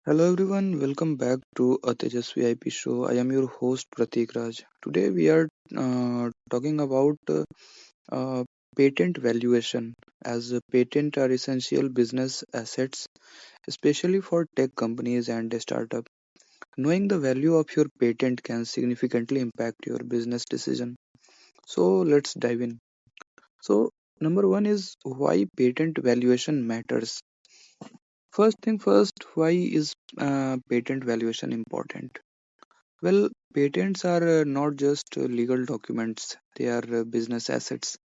Hello everyone, welcome back to a Tejswi IP show. I am your host Pratik Raj. Today we are talking about uh, patent valuation, as patent are essential business assets, especially for tech companies and startups. Knowing the value of your patent can significantly impact your business decision. So let's dive in. So number one is why patent valuation matters. First thing first, why is patent valuation important? Well, patents are not just legal documents, they are business assets.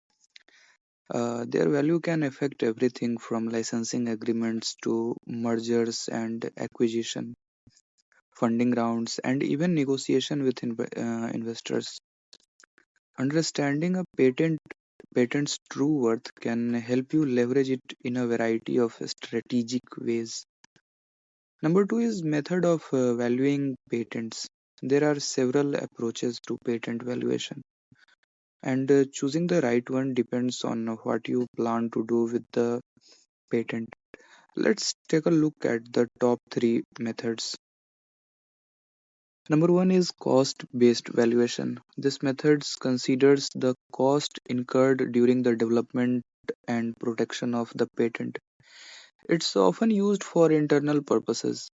Their value can affect everything from licensing agreements to mergers and acquisition, funding rounds, and even negotiation with investors. Understanding a patent's true worth can help you leverage it in a variety of strategic ways. Number two is method of valuing patents. There are several approaches to patent valuation, and choosing the right one depends on what you plan to do with the patent. Let's take a look at the top three methods. Number one is cost based valuation. This method considers the cost incurred during the development and protection of the patent. It's often used for internal purposes,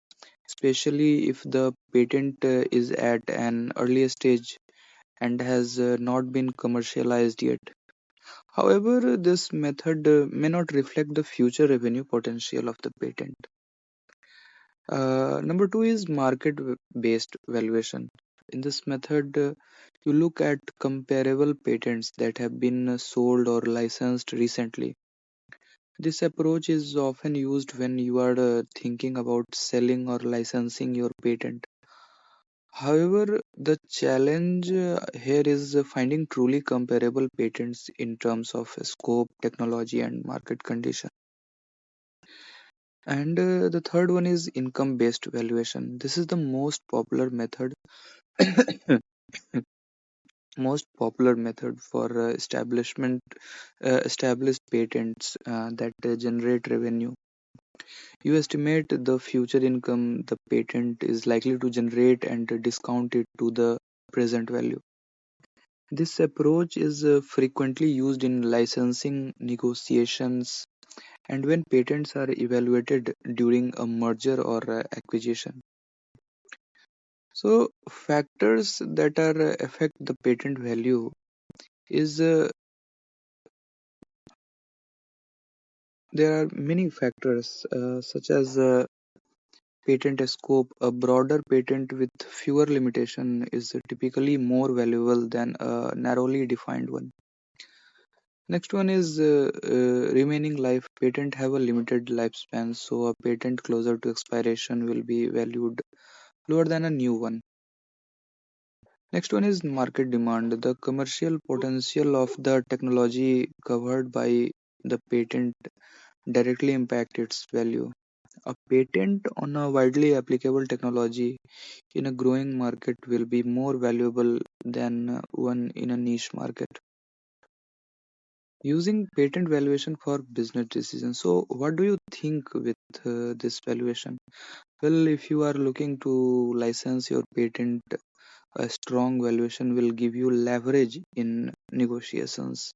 especially if the patent is at an early stage and has not been commercialized yet. However, this method may not reflect the future revenue potential of the patent. Number two is market based valuation. In this method, you look at comparable patents that have been sold or licensed recently. This approach is often used when you are thinking about selling or licensing your patent. However, the challenge here is finding truly comparable patents in terms of scope, technology, and market condition. And the third one is income based valuation. This is the most popular method most popular method for established patents that generate revenue. You estimate the future income the patent is likely to generate and discount it to the present value. This approach is frequently used in licensing negotiations and when patents are evaluated during a merger or acquisition. So, factors that are affect the patent value is there are many factors such as patent scope. A broader patent with fewer limitation is typically more valuable than a narrowly defined one. Next one is remaining life. Patent have a limited lifespan, so a patent closer to expiration will be valued lower than a new one. Next one is market demand. The commercial potential of the technology covered by the patent directly impact its value. A patent on a widely applicable technology in a growing market will be more valuable than one in a niche market. Using patent valuation for business decisions. So, what do you think with this valuation? Well, if you are looking to license your patent, a strong valuation will give you leverage in negotiations.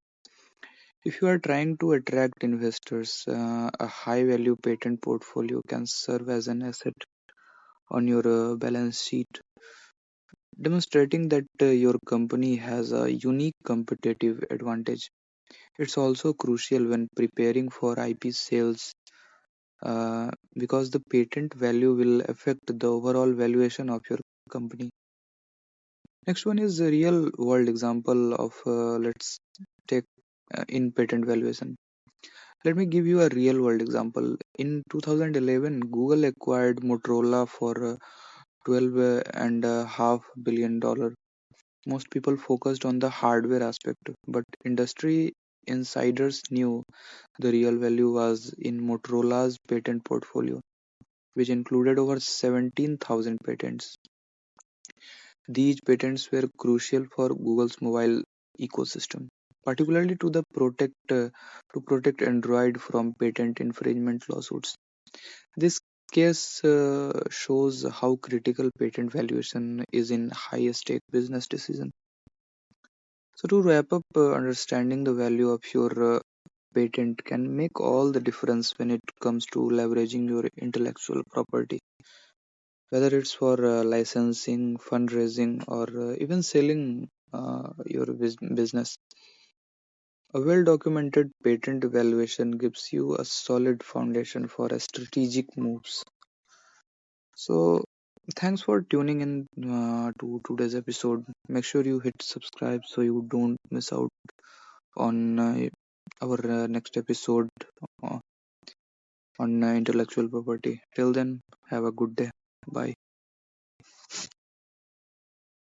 If you are trying to attract investors, a high value patent portfolio can serve as an asset on your balance sheet, demonstrating that your company has a unique competitive advantage. It's also crucial when preparing for IP sales because the patent value will affect the overall valuation of your company. Next one is a real world example of let's take in patent valuation. Let me give you a real world example. In 2011, Google acquired Motorola for 12 and a half billion dollar. Most people focused on the hardware aspect, but industry insiders knew the real value was in Motorola's patent portfolio, which included over 17,000 patents. These patents were crucial for Google's mobile ecosystem, particularly to protect Android from patent infringement lawsuits. This case shows how critical patent valuation is in high stake business decision. So to wrap up, understanding the value of your patent can make all the difference when it comes to leveraging your intellectual property, whether it's for licensing, fundraising, or even selling your business. A well documented patent evaluation gives you a solid foundation for a strategic moves. So, thanks for tuning in to today's episode. Make sure you hit subscribe so you don't miss out on our next episode uh, on intellectual property. Till then, have a good day. Bye.